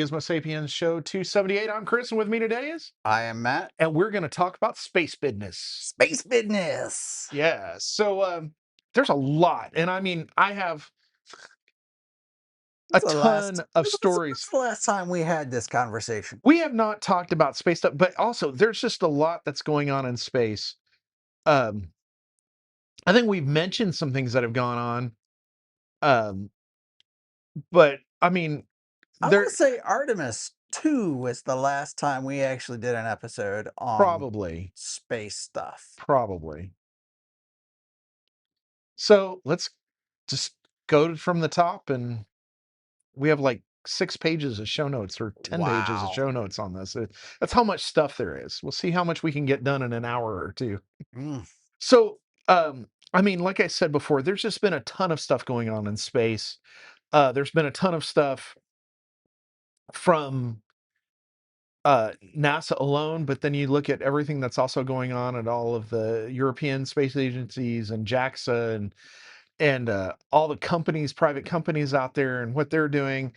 GizmoSapiens show 278. I'm Chris, and with me today is, I am Matt. and we're going to talk about space business. Space business. Yeah, so there's a lot, and I mean, I have a When's the ton last? of When's stories. the last time we had this conversation? We have not talked about space stuff, but also there's just a lot that's going on in space. Um, I think we've mentioned some things that have gone on, but I mean, I want to there say Artemis 2 was the last time we actually did an episode on probably, space stuff. probably. So let's just go from the top, and we have like 6 pages of show notes or 10 pages of Wow. show notes on this. That's how much stuff there is. We'll see how much we can get done in an hour or two. Mm. So, I mean, like I said before, there's just been a ton of stuff going on in space. There's been a ton of stuff from NASA alone, but then you look at everything that's also going on at all of the European space agencies and JAXA and all the companies, private companies out there and what they're doing.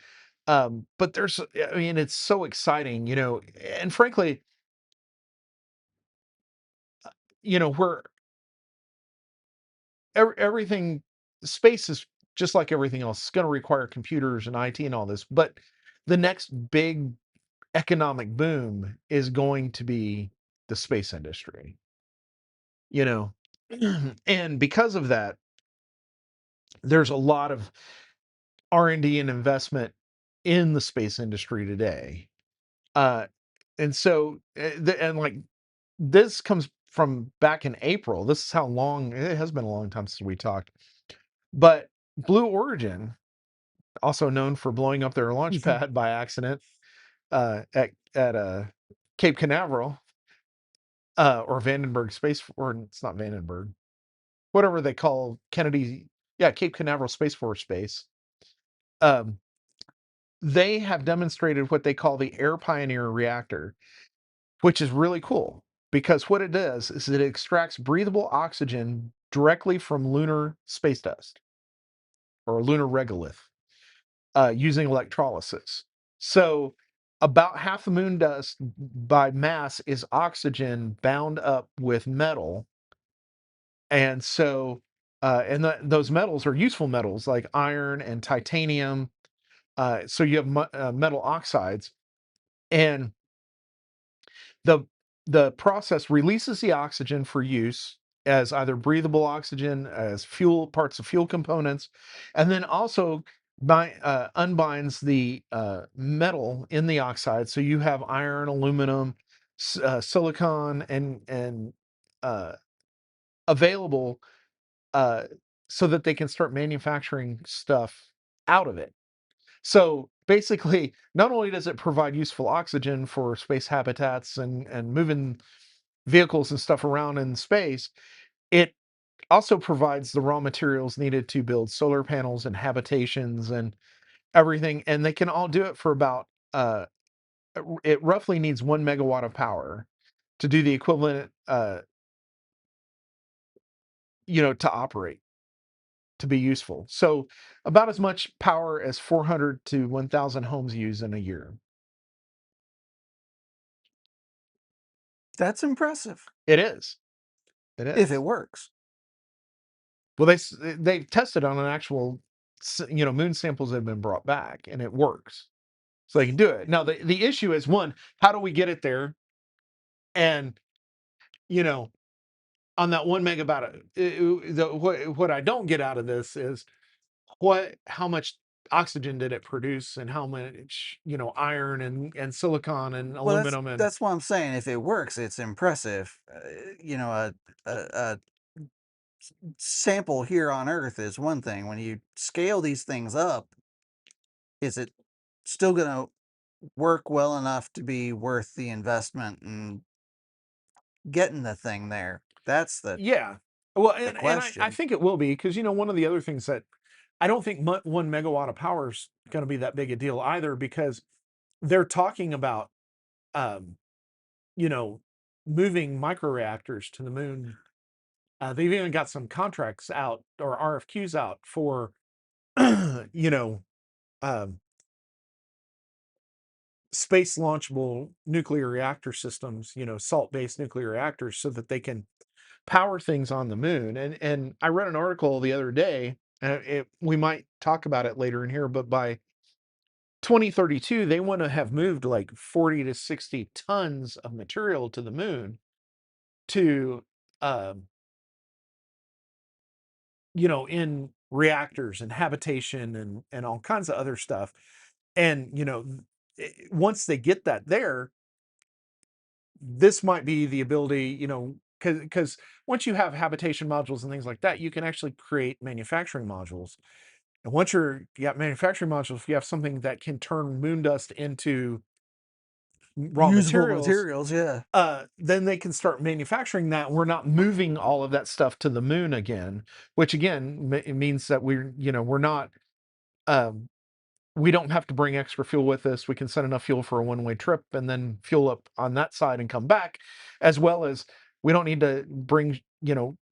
But I mean, it's so exciting, and frankly, where everything, space is just like everything else. It's going to require computers and IT and all this. But the next big economic boom is going to be the space industry, you know, and because of that, there's a lot of R&D and investment in the space industry today. Uh, and so, and like this comes from back in April. This is how long it has been, a long time since we talked. But Blue Origin, also known for blowing up their launch pad by accident at Cape Canaveral, or Vandenberg Space, or it's not Vandenberg, whatever they call Kennedy, yeah, Cape Canaveral Space Force Base. Um, they have demonstrated what they call the Air Pioneer reactor, which is really cool because what it does is it extracts breathable oxygen directly from lunar space dust or lunar regolith using electrolysis. So, about half the moon dust by mass is oxygen bound up with metal. And so, those metals are useful metals like iron and titanium. So, you have metal oxides. And the the process releases the oxygen for use as either breathable oxygen, as fuel, parts of fuel components, and then also unbinds the metal in the oxide. So you have iron, aluminum, silicon, and uh, available, uh, so that they can start manufacturing stuff out of it. So basically, not only does it provide useful oxygen for space habitats and moving vehicles and stuff around in space, it also provides the raw materials needed to build solar panels and habitations and everything. And they can all do it for about, it roughly needs 1 megawatt of power to do the equivalent, to operate, to be useful. So about as much power as 400 to 1,000 homes use in a year. That's impressive It is. It if it is. works. Well, they've tested on an actual, moon samples that have been brought back, and it works. So they can do it. Now, the issue is, one, how do we get it there? And, you know, on that 1 megawatt, what I don't get out of this is how much oxygen did it produce and how much, iron and silicon and Well, that's aluminum and that's what I'm saying. If it works, it's impressive. A sample here on Earth is one thing. When you scale these things up, is it still going to work well enough to be worth the investment and getting the thing there? That's yeah. Well, the and I question. think it will be because, one of the other things that I don't think 1 megawatt of power is going to be that big a deal either because they're talking about, um, you know, moving microreactors to the moon. They've even got some contracts out or RFQs out for, you know, um, space launchable nuclear reactor systems, salt-based nuclear reactors, so that they can power things on the moon. And I read an article the other day, and we might talk about it later in here, but by 2032, they want to have moved like 40 to 60 tons of material to the moon to, um, in reactors and habitation and all kinds of other stuff. And, once they get that there, this might be the ability, because once you have habitation modules and things like that, you can actually create manufacturing modules. And once you got manufacturing modules, if you have something that can turn moon dust into raw Usable materials, materials, yeah. then they can start manufacturing that. We're not moving all of that stuff to the moon again, which again it means that we're not, um, we don't have to bring extra fuel with us. We can send enough fuel for a one-way trip and then fuel up on that side and come back, as well as we don't need to bring,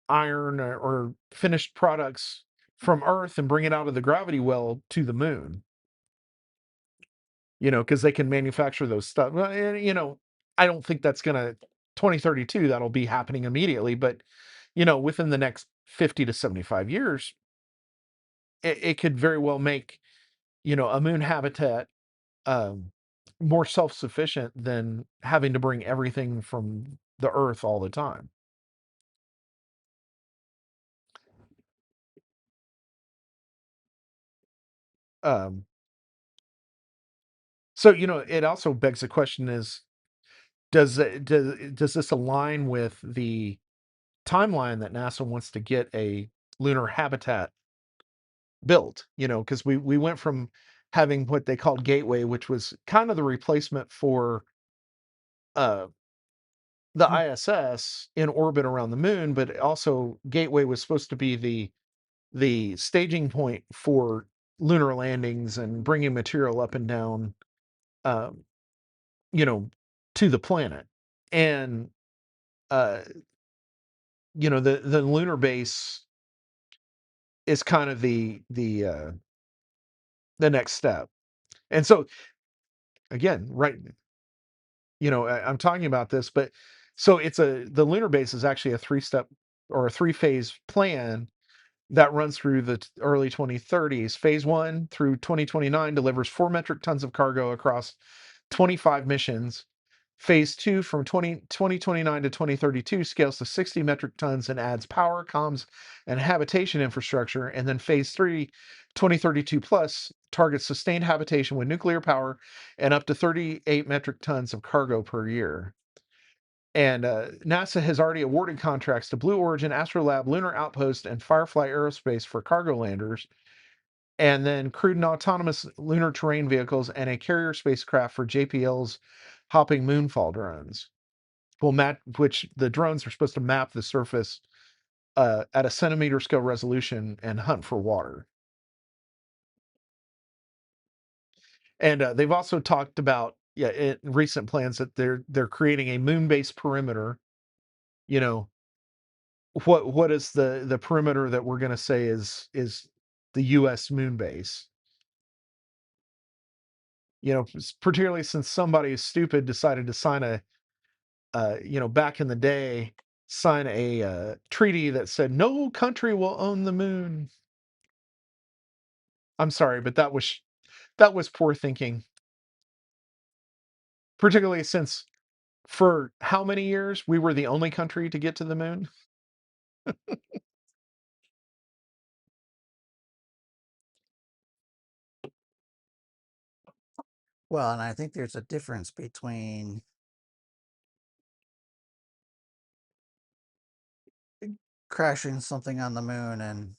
iron or finished products from Earth and bring it out of the gravity well to the moon, because they can manufacture those stuff. Well, and, I don't think that's going to 2032, that'll be happening immediately, but, within the next 50 to 75 years, it could very well make, a moon habitat, um, more self-sufficient than having to bring everything from the Earth all the time. Um, so, it also begs the question is, does this align with the timeline that NASA wants to get a lunar habitat built? Because we went from having what they called Gateway, which was kind of the replacement for uh, the ISS in orbit around the moon, but also Gateway was supposed to be the staging point for lunar landings and bringing material up and down, um, you know, to the planet. And uh, the lunar base is kind of the next step. And so again, right, I'm talking about this, but so the lunar base is actually a three-step or a three-phase plan that runs through the early 2030s. Phase one through 2029 delivers 4 metric tons of cargo across 25 missions. Phase two from 2029 to 2032 scales to 60 metric tons and adds power, comms, and habitation infrastructure. And then phase three, 2032 plus, targets sustained habitation with nuclear power and up to 38 metric tons of cargo per year. And NASA has already awarded contracts to Blue Origin, Astrolab, Lunar Outpost, and Firefly Aerospace for cargo landers, and then crewed and autonomous lunar terrain vehicles and a carrier spacecraft for JPL's hopping moonfall drones. Which the drones are supposed to map the surface at a centimeter scale resolution and hunt for water. And they've also talked about, in recent plans, that they're creating a moon-based perimeter. You know, what is the perimeter that we're going to say is the U.S. moon base? Particularly since somebody stupid decided to sign back in the day, sign a treaty that said no country will own the moon. I'm sorry, but that was poor thinking. Particularly since for how many years we were the only country to get to the moon? Well, and I think there's a difference between crashing something on the moon and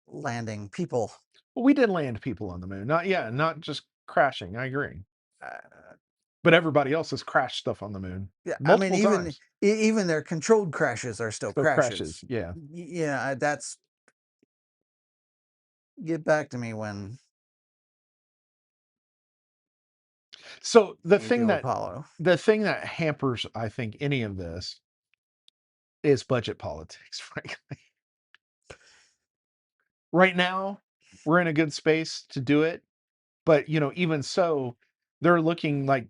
landing people. Well, we did land people on the moon. Not just crashing. I agree. Uh, But everybody else has crashed stuff on the moon yeah, I mean, multiple times. even their controlled crashes are still So crashes, crashes. yeah. Yeah, that's get back to me when So the you thing do that Apollo. the thing that hampers, I think, any of this is budget politics, frankly. Right now, we're in a good space to do it. But, even so, they're looking like,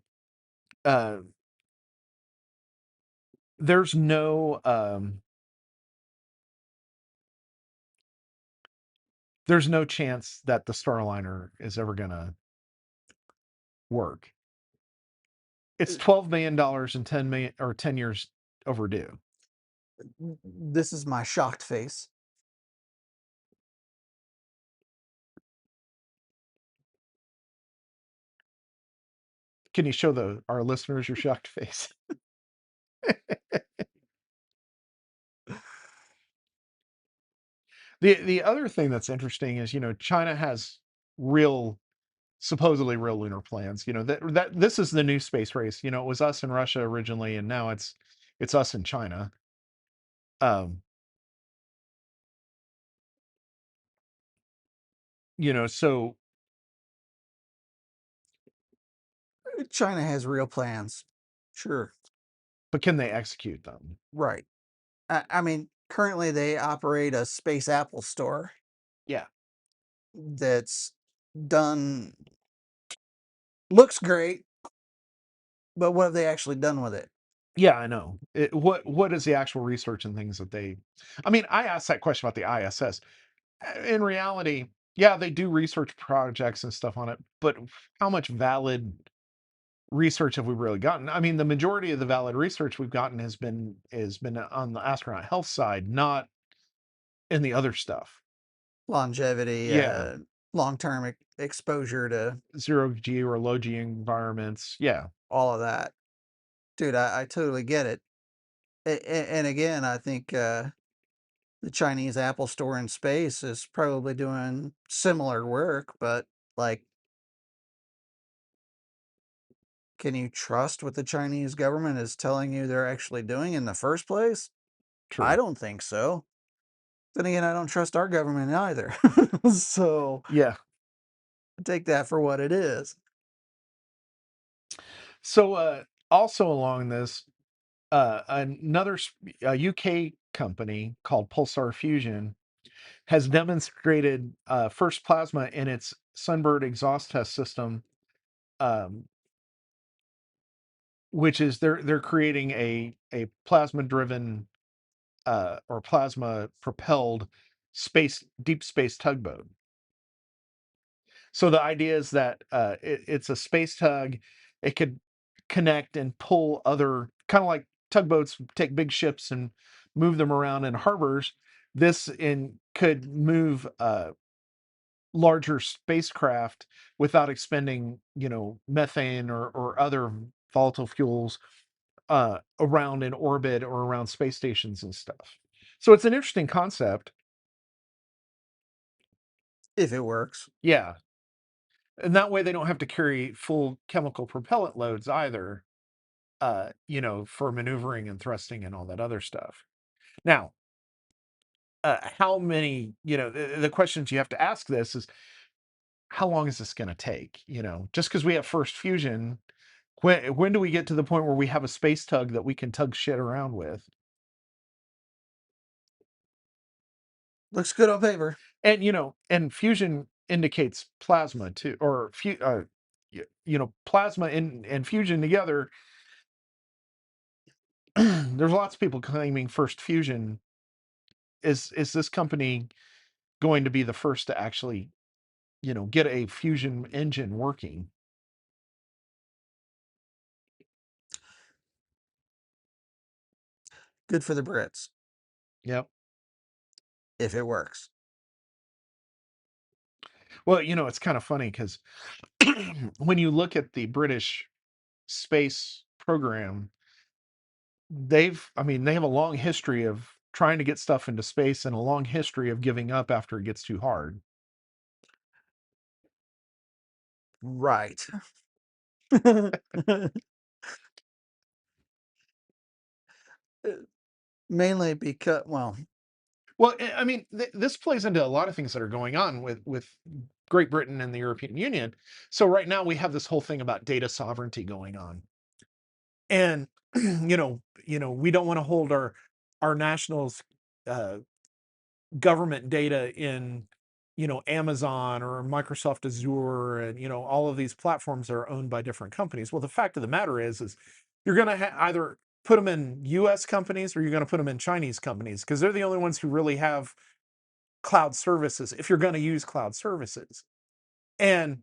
uh, there's no, there's no chance that the Starliner is ever gonna work. It's $12 million and 10 million or 10 years overdue. This is my shocked face. Can you show our listeners your shocked face? The other thing that's interesting is, China has real supposedly real lunar plans. That this is the new space race. It was us and Russia originally, and now it's us and China. Um, so China has real plans. Sure. but can they execute them? Right. I mean, currently they operate a space Apple store Yeah. that's done, looks great, but what have they actually done with it? Yeah, I know. What is the actual research and things that they I mean, I asked that question about the ISS. In reality, yeah, they do research projects and stuff on it, but how much valid research have we really gotten? I mean, the majority of the valid research we've gotten has been on the astronaut health side, not in the other stuff. Longevity, Yeah, long-term exposure to zero G or low G environments. Yeah, all of that. Dude, I totally get it. And again, I think the Chinese Apple store in space is probably doing similar work, but like, can you trust what the Chinese government is telling you they're actually doing in the first place? I true. don't think so. Then again, I don't trust our government either. So Yeah. take that for what it is. So, also along this, a UK company called Pulsar Fusion has demonstrated first plasma in its Sunbird exhaust test system, um, which is they're creating a plasma driven or plasma propelled deep space tugboat. So the idea is that it's a space tug. It could connect and pull other kind of like tugboats take big ships and move them around in harbors. This in could move larger spacecraft without expending, methane or other volatile fuels around in orbit or around space stations and stuff. So it's an interesting concept. If it works. Yeah. And that way they don't have to carry full chemical propellant loads either, for maneuvering and thrusting and all that other stuff. Now, how many, the questions you have to ask this is how long is this going to take? Just because we have first fusion, when do we get to the point where we have a space tug that we can tug shit around with? Looks good on paper. And and fusion indicates plasma too, or plasma and fusion together. There's lots of people claiming first fusion. Is this company going to be the first to actually, get a fusion engine working? Good for the Brits, Yep. if it works. Well, it's kind of funny because when you look at the British space program, I mean, they have a long history of trying to get stuff into space and a long history of giving up after it gets too hard. Right. Mainly because, well, Well, I mean, this plays into a lot of things that are going on with Great Britain and the European Union. So right now we have this whole thing about data sovereignty going on, and we don't want to hold our nationals' uh, government data in Amazon or Microsoft Azure, and all of these platforms are owned by different companies. Well, the fact of the matter is you're going to either put them in US companies or you're going to put them in Chinese companies, because they're the only ones who really have cloud services if you're going to use cloud services. And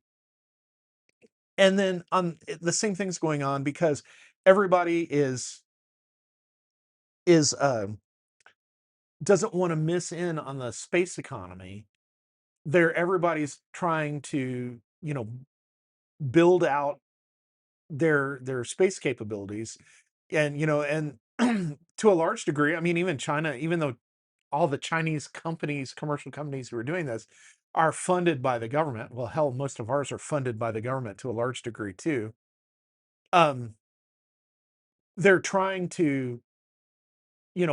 then on the same thing's going on because everybody is doesn't want to miss in on the space economy. Everybody's trying to build out their space capabilities, and to a large degree, I mean, even China, even though all the Chinese companies, commercial companies who are doing this, are funded by the government. Well, hell, most of ours are funded by the government to a large degree too. um they're trying to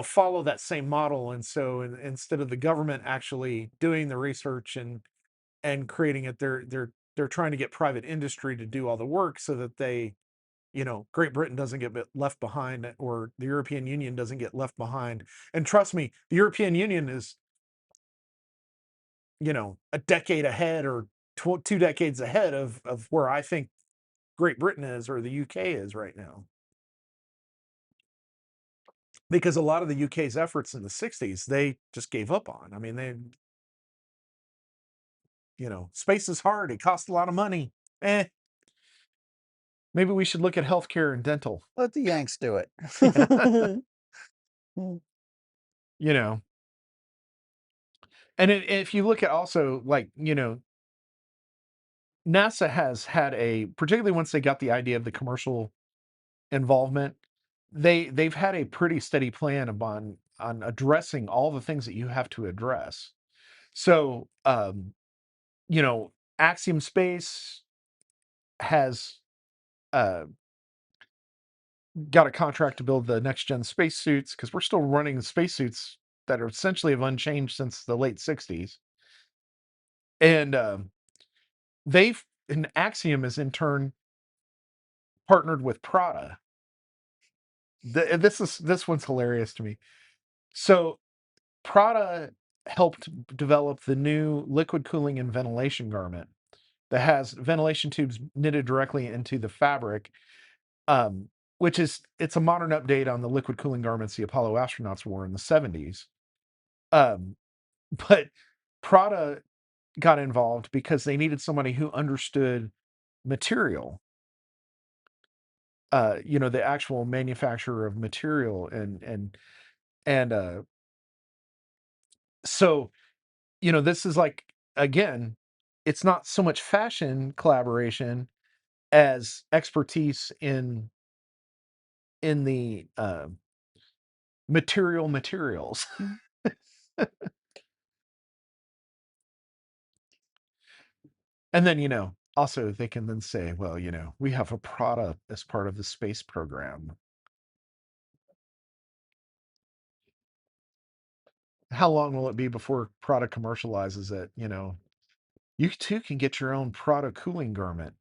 follow that same model, and so instead of the government actually doing the research and creating it, they're trying to get private industry to do all the work, so that Great Britain doesn't get left behind, or the European Union doesn't get left behind. And trust me, the European Union is a decade ahead, or 2 decades ahead of where I think Great Britain is, or the UK is right now, because a lot of the UK's efforts in the 60s they just gave up on. I mean, space is hard, it costs a lot of money. eh Maybe we should look at healthcare and dental. Let the Yanks do it. Yeah. you know and if you look at also, like, NASA has had particularly once they got the idea of the commercial involvement, they've had a pretty steady plan on addressing all the things that you have to address. So, you know, Axiom Space has uh, got a contract to build the next gen spacesuits, because we're still running spacesuits that are essentially have unchanged since the late 60s. And they've and Axiom is in turn partnered with Prada. This one's hilarious to me. So Prada helped develop the new liquid cooling and ventilation garment that has ventilation tubes knitted directly into the fabric, um, which it's a modern update on the liquid cooling garments the Apollo astronauts wore in the 70s. Um, but Prada got involved because they needed somebody who understood material, the actual manufacturer of material, and so this is like, again, it's not so much fashion collaboration as expertise in the materials. And then, also they can then say, well, we have a product as part of the space program. How long will it be before Prada commercializes it? You too can get your own Prada cooling garment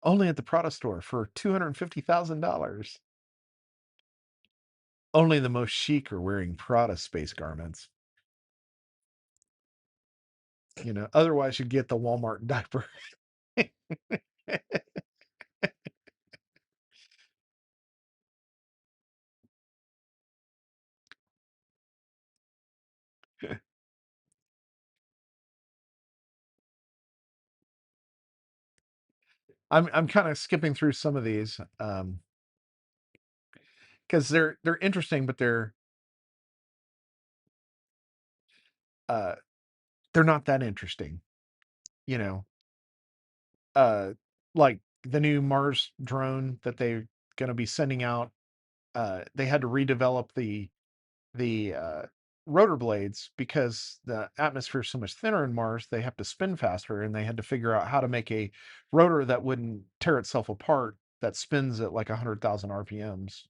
only at the Prada store for $250,000. Only the most chic are wearing Prada space garments. Otherwise you'd get the Walmart diaper. I'm kind of skipping through some of these because they're interesting, but uh, they're not that interesting. You know, uh, like the new Mars drone that they're going to be sending out. They had to redevelop the rotor blades because the atmosphere is so much thinner in Mars. They have to spin faster, and they had to figure out how to make a rotor that wouldn't tear itself apart, that spins at like 100,000 RPMs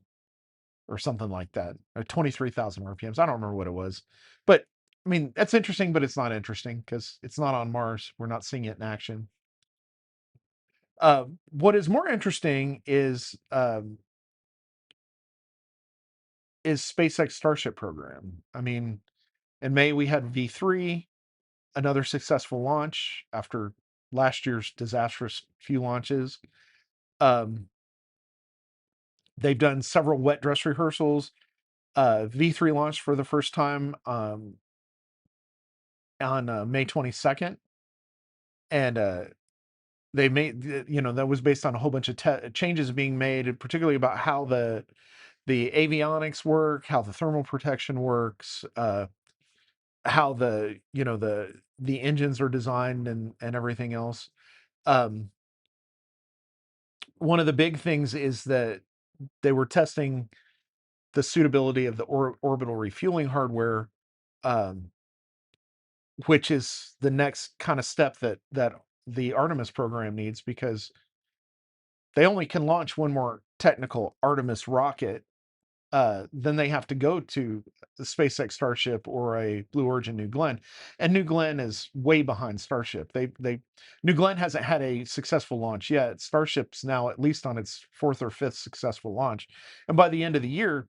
or something like that, or 23,000 RPMs. I don't remember what it was, but I mean, that's interesting, but it's not interesting because it's not on Mars. We're not seeing it in action. What is more interesting is SpaceX Starship program. I mean, In May, we had V3, another successful launch after last year's disastrous few launches. Um, they've done several wet dress rehearsals. V3 launched for the first time on May 22nd, and they made that was based on a whole bunch of changes being made, particularly about how the avionics work, how the thermal protection works, how the engines are designed and everything else. Um, One of the big things is that they were testing the suitability of the orbital refueling hardware, um, which is the next kind of step that the Artemis program needs, because they only can launch one more technical Artemis rocket. Then they have to go to the SpaceX Starship or a Blue Origin New Glenn, and New Glenn is way behind Starship. They New Glenn hasn't had a successful launch yet. Starship's now at least on its fourth or fifth successful launch, and by the end of the year,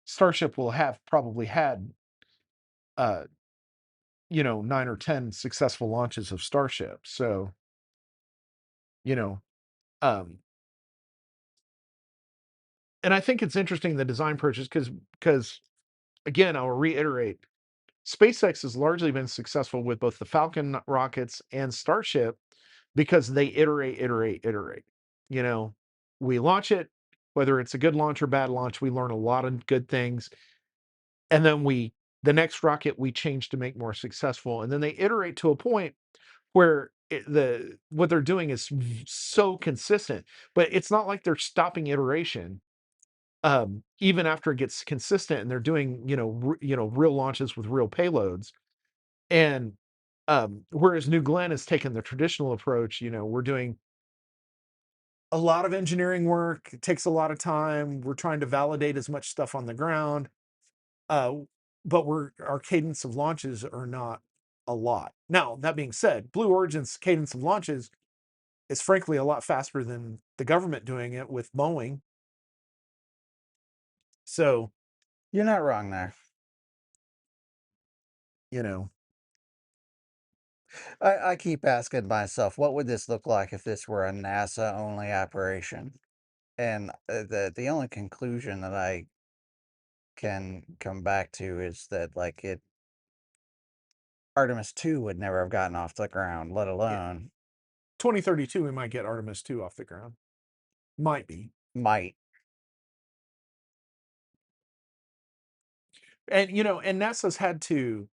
Starship will have probably had uh 9 or 10 successful launches of Starship. So you know um and I think it's interesting, the design purchase, because again, I'll reiterate, SpaceX has largely been successful with both the Falcon rockets and Starship because they iterate. You know, we launch it, whether it's a good launch or bad launch, we learn a lot of good things. And then the next rocket we change to make more successful. And then they iterate to a point where what they're doing is so consistent, but it's not like they're stopping iteration even after it gets consistent, and they're doing, real launches with real payloads. And whereas New Glenn has taken the traditional approach, we're doing a lot of engineering work. It takes a lot of time. We're trying to validate as much stuff on the ground. Uh, but our cadence of launches are not a lot. Now, that being said, Blue Origin's cadence of launches is frankly a lot faster than the government doing it with Boeing. So, You're not wrong there. you know, I keep asking myself, what would this look like if this were a NASA only operation? And the only conclusion that I can come back to is that like Artemis 2 would never have gotten off the ground, let yeah, alone 2032, we might get Artemis 2 off the ground. Might be. might. And and NASA's had to,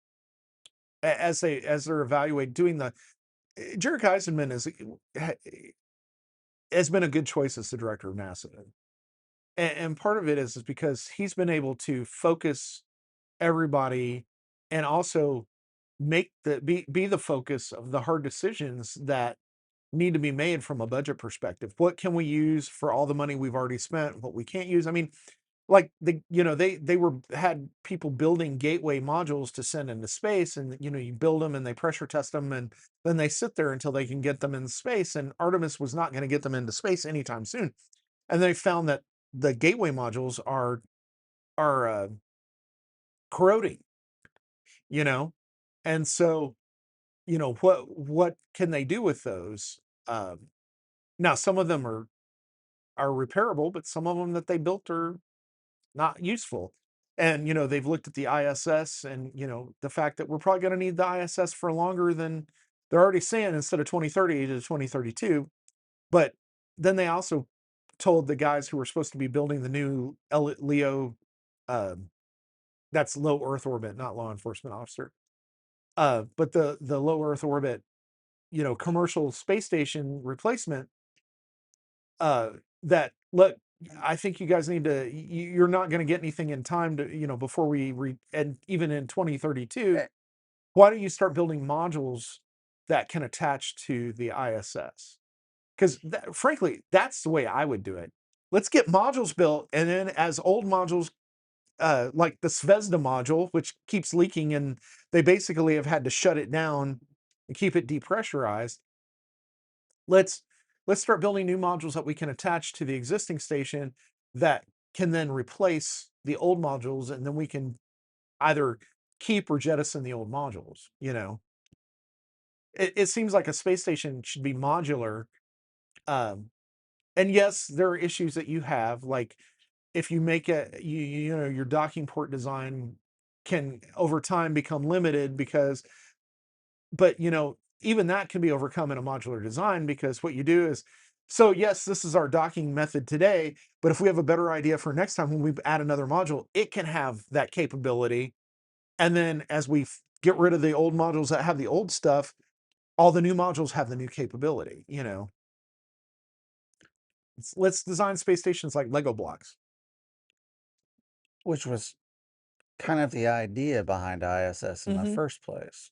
as they're evaluating doing the Jerry Eisenman has been a good choice as the director of NASA. And part of it is because he's been able to focus everybody, and also be the focus of the hard decisions that need to be made from a budget perspective. What can we use for all the money we've already spent? What we can't use? I mean, like they had people building gateway modules to send into space, and you build them and they pressure test them, and then they sit there until they can get them in space. And Artemis was not going to get them into space anytime soon. And they found that the gateway modules are corroding, you know and so what can they do with those? Now some of them are repairable, but some of them that they built are not useful. And they've looked at the ISS, and the fact that we're probably going to need the ISS for longer than they're already saying, instead of 2030 to 2032. But then they also told the guys who were supposed to be building the new Leo, um, that's low Earth orbit, not law enforcement officer, but the low Earth orbit, commercial space station replacement, uh, that look, I think you guys need to. You're not going to get anything in time to, before and even in 2032. Eh, Why don't you start building modules that can attach to the ISS? Because frankly, that's the way I would do it. Let's get modules built, and then as old modules, like the Zvezda module, which keeps leaking, and they basically have had to shut it down and keep it depressurized. Let's let's start building new modules that we can attach to the existing station, that can then replace the old modules, and then we can either keep or jettison the old modules, you know? It seems like a space station should be modular. Um, and yes, there are issues that you have, like if you make you know, your docking port design can over time become limited because, but you know, even that can be overcome in a modular design because what you do is, so yes, this is our docking method today, but if we have a better idea for next time when we add another module, it can have that capability. And then as we get rid of the old modules that have the old stuff, all the new modules have the new capability, you know. Let's design space stations like Lego blocks. which was kind of the idea behind ISS in the Mhm. first place.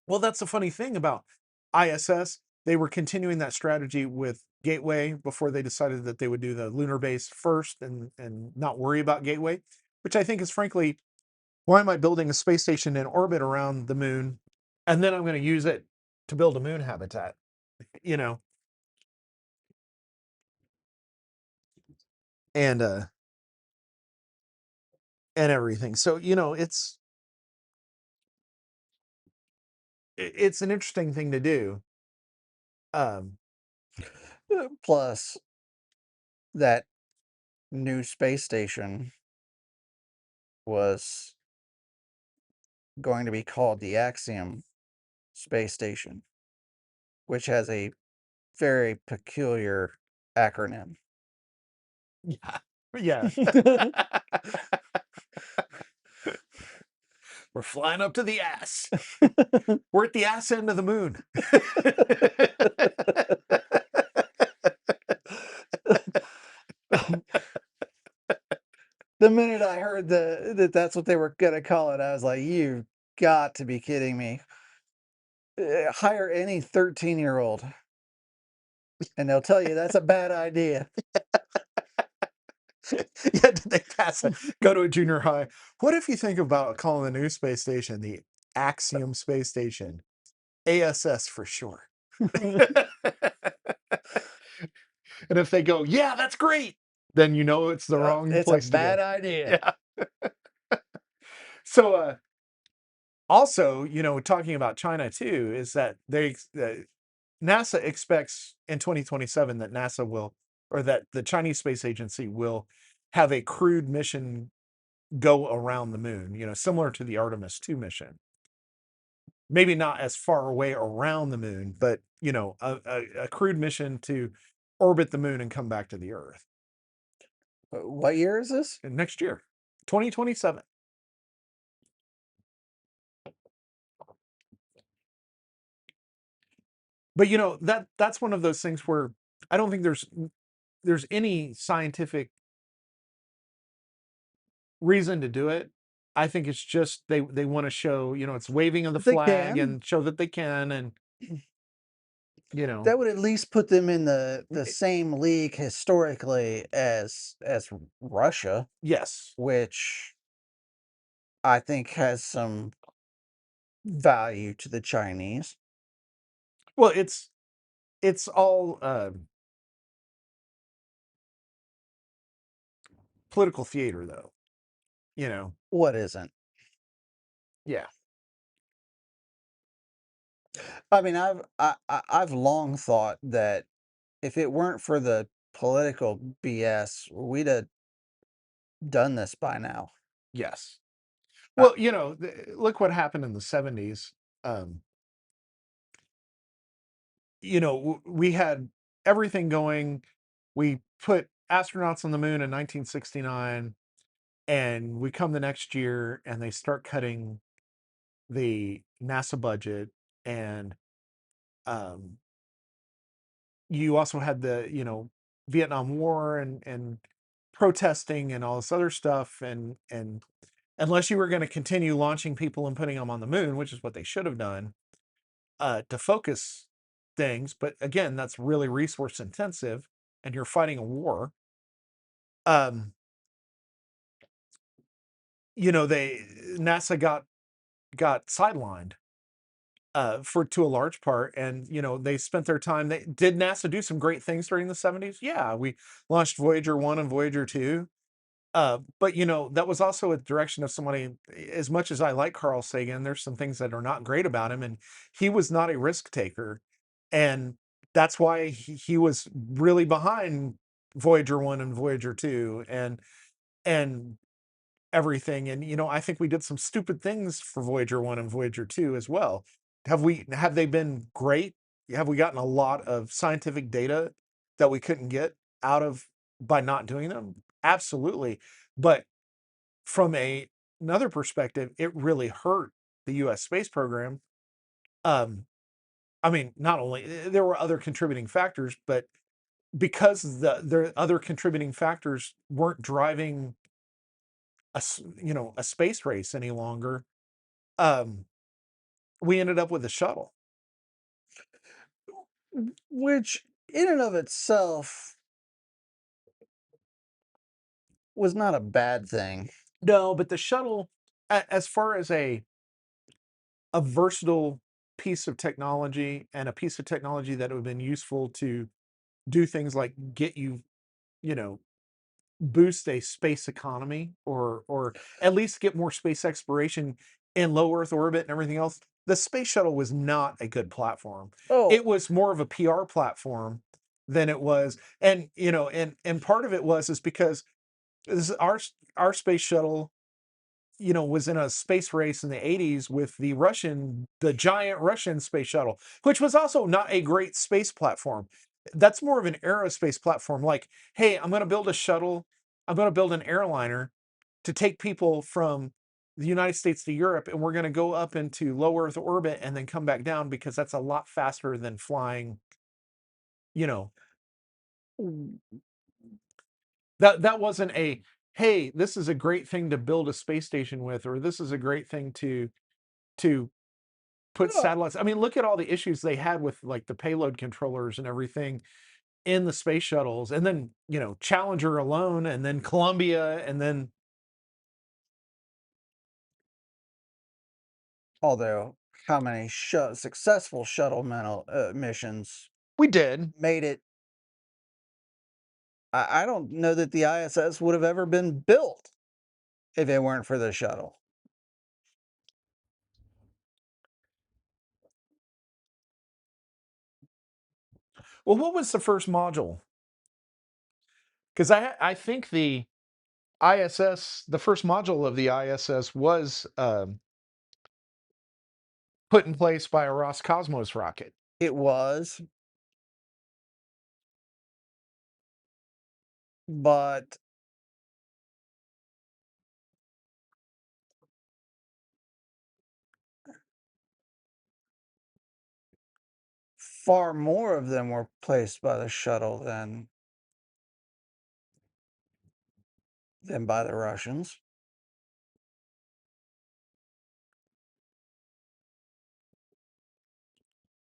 Well, that's the funny thing about ISS. They were continuing that strategy with Gateway before they decided that they would do the lunar base first and not worry about Gateway, which I think is frankly, why am I building a space station in orbit around the moon and then I'm going to use it to build a moon habitat, you know, and and everything. So, you know, it's an interesting thing to do. Um Plus, that new space station was going to be called the Axiom Space Station, which has a very peculiar acronym. yeah. Yeah. We're flying up to the ass. We're at the ass end of the moon. The minute I heard that's what they were gonna call it, I was like, "You've got to be kidding me." Hire any 13-year-old, and they'll tell you that's a bad idea. Yeah, did they go to a junior high? What if you think about calling the new space station the Axiom Space Station? ASS for sure. And if they go, yeah, that's great, then you know it's the wrong It's a place to bad go. idea. Yeah. So, also, you know, talking about China too, is that NASA expects in 2027 that NASA will, or that the Chinese Space Agency will have a crewed mission go around the moon, you know, similar to the Artemis 2 mission. Maybe not as far away around the moon, but, you know, a crewed mission to orbit the moon and come back to the Earth What year is this? next year, 2027. But, you know, that's one of those things where I don't think there's any scientific reason to do it. I think it's just they want to show, you know, it's waving of the They flag can. and show that they can, and you know, That would at least put them in the same league historically as Russia, yes. which I think has some value to the Chinese. Well, it's all political theater, though. You know, What isn't? yeah, I mean, I've long thought that if it weren't for the political BS, we'd have done this by now. yes. Uh, Well, you know, look what happened in the 70s. Um, you know, we had everything going. We put astronauts on the moon in 1969, and we come the next year, and they start cutting the NASA budget, and um, you also had the, you know, Vietnam War and protesting and all this other stuff, and unless you were going to continue launching people and putting them on the moon, which is what they should have done, to focus things, but again, that's really resource intensive, and you're fighting a war. Um, you know, they NASA got sidelined for to a large part, and you know they spent their time. They did NASA do some great things during the 70s. Yeah, we launched Voyager 1 and Voyager 2. But that was also a direction of somebody. As much as I like Carl Sagan, there's some things that are not great about him, and he was not a risk taker, and that's why he was really behind Voyager 1 and Voyager 2 and everything. And I think we did some stupid things for Voyager 1 and Voyager 2 as well. Have they been great? Have we gotten a lot of scientific data that we couldn't get out of by not doing them? Absolutely. But from another perspective, it really hurt the US space program. Um, I mean, not only there were other contributing factors, but because the other contributing factors weren't driving a space race any longer, um, we ended up with a shuttle. Which in and of itself was not a bad thing. No, but the shuttle, as far as a versatile piece of technology and a piece of technology that would have been useful to do things like get you, you know, boost a space economy or at least get more space exploration in low Earth orbit and everything else. The space shuttle was not a good platform. Oh, It was more of a PR platform than it was, and and part of it is because this is our space shuttle was in a space race in the 80s with the giant Russian space shuttle, which was also not a great space platform. That's more of an aerospace platform. Like, hey, I'm going to build a shuttle, I'm going to build an airliner to take people from the United States to Europe, and we're going to go up into low Earth orbit and then come back down because that's a lot faster than flying. You know, that wasn't a hey, this is a great thing to build a space station with, or this is a great thing to put no. satellites. I mean, look at all the issues they had with like the payload controllers and everything in the space shuttles, and then Challenger alone, and then Columbia, and then Although, how many successful shuttle missions we did. made it? I don't know that the ISS would have ever been built if it weren't for the shuttle. Well, what was the first module? Because I think the ISS, the first module of the ISS was put in place by a Roscosmos rocket. It was, but far more of them were placed by the shuttle than by the Russians.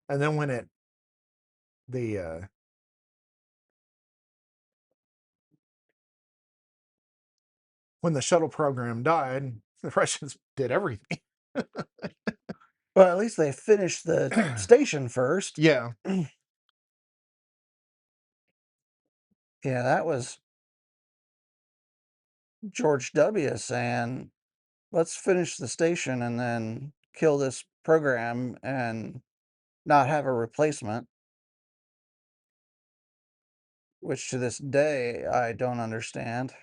And then the when the shuttle program died, the Russians did everything. Well, at least they finished the station first. Yeah. Yeah, that was George W. saying, let's finish the station and then kill this program and not have a replacement, which to this day I don't understand.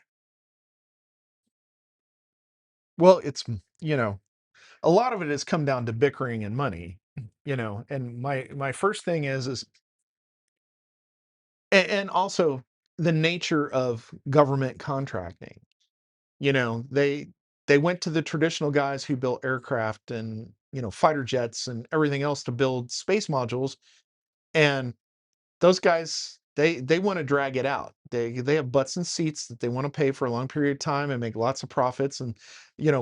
Well, it's a lot of it has come down to bickering and money. And my first thing is and also the nature of government contracting. They went to the traditional guys who built aircraft and fighter jets and everything else to build space modules, and those guys they want to drag it out. They have butts and seats that they want to pay for a long period of time and make lots of profits, and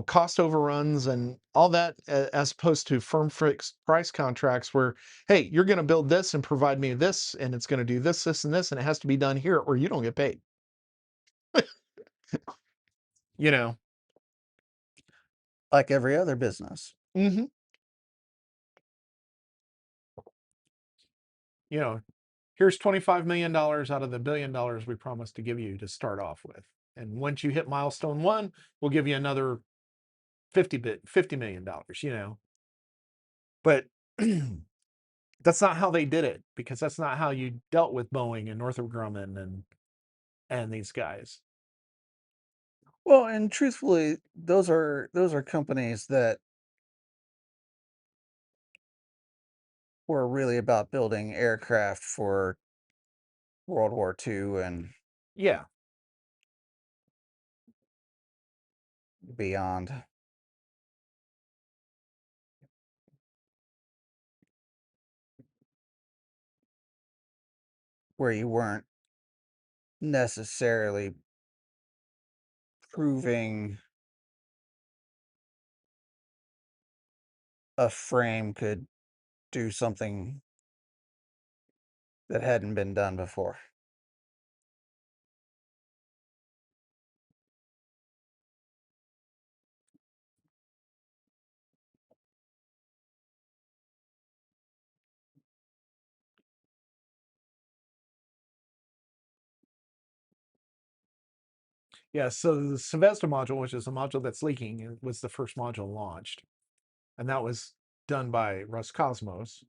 cost overruns and all that, as opposed to firm fixed price contracts where, hey, you're going to build this and provide me this, and it's going to do this, this, and this, and it has to be done here or you don't get paid. you know Like every other business. hmm you know here's $25 million out of the $1 billion we promised to give you to start off with. And once you hit milestone 1, we'll give you another $50 million, you know. But that's not how they did it, because that's not how you dealt with Boeing and Northrop Grumman and these guys. Well, and truthfully, those are companies that were really about building aircraft for World War II and Yeah. beyond, where you weren't necessarily proving a frame could do something that hadn't been done before. Yeah, so the Sevesta module, which is the module that's leaking, was the first module launched, and that was done by Roscosmos.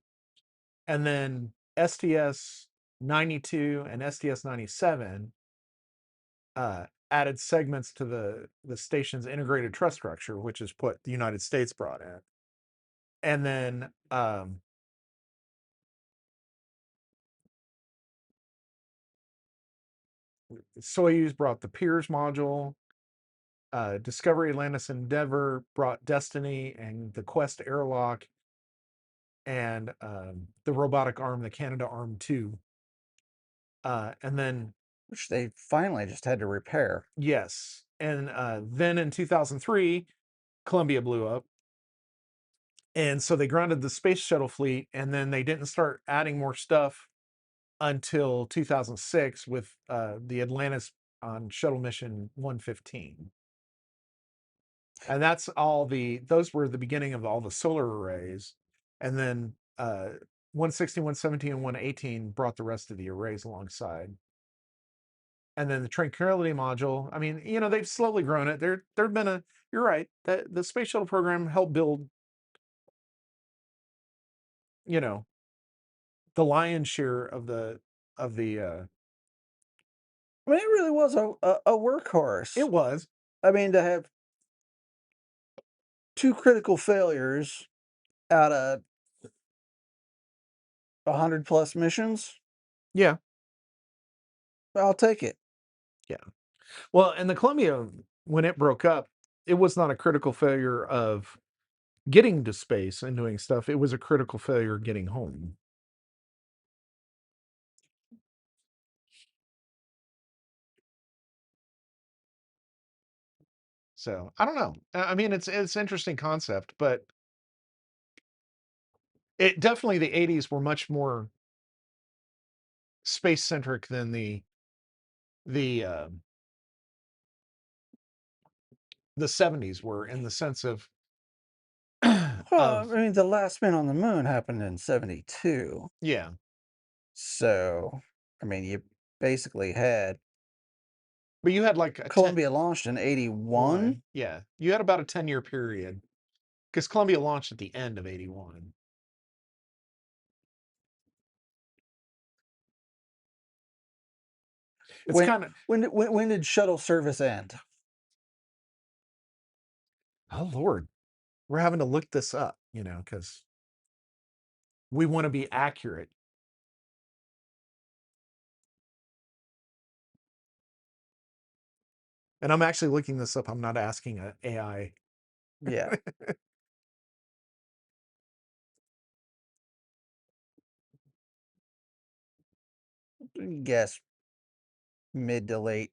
And then STS 92 and STS 97 added segments to the station's integrated truss structure, which is what the United States brought in. And then Soyuz brought the Piers module. Discovery, Atlantis, Endeavour brought Destiny and the Quest airlock, and the robotic arm, the Canada Arm 2. And then, Which they finally just had to repair. yes. And then in 2003, Columbia blew up. And so they grounded the space shuttle fleet, and then they didn't start adding more stuff until 2006 with the Atlantis on shuttle mission 115. And that's those were the beginning of all the solar arrays. And then 116, 117, and 118 brought the rest of the arrays alongside. And then the Tranquility module, I mean, you know, they've slowly grown it. There've been you're right, the space shuttle program helped build, you know, the lion's share of the I mean, it really was a workhorse. it was. I mean, to have 2 critical failures out of 100 plus missions, Yeah. I'll take it. Yeah. Well, and the Columbia, when it broke up, it was not a critical failure of getting to space and doing stuff. It was a critical failure getting home. So I don't know. I mean, it's interesting concept, but it definitely the 80s were much more space centric than the the 70s were, in the sense of Well, of I mean, the last man on the moon happened in '72. yeah. So, I mean, you basically had But you had like a 10 Columbia launched in '81. one. Yeah. You had about a 10-year period, because Columbia launched at the end of 81. It's When kind of, when did shuttle service end? oh Lord, we're having to look this up, you know, because we want to be accurate. And I'm actually looking this up. I'm not asking a AI. Yeah. Guess mid to late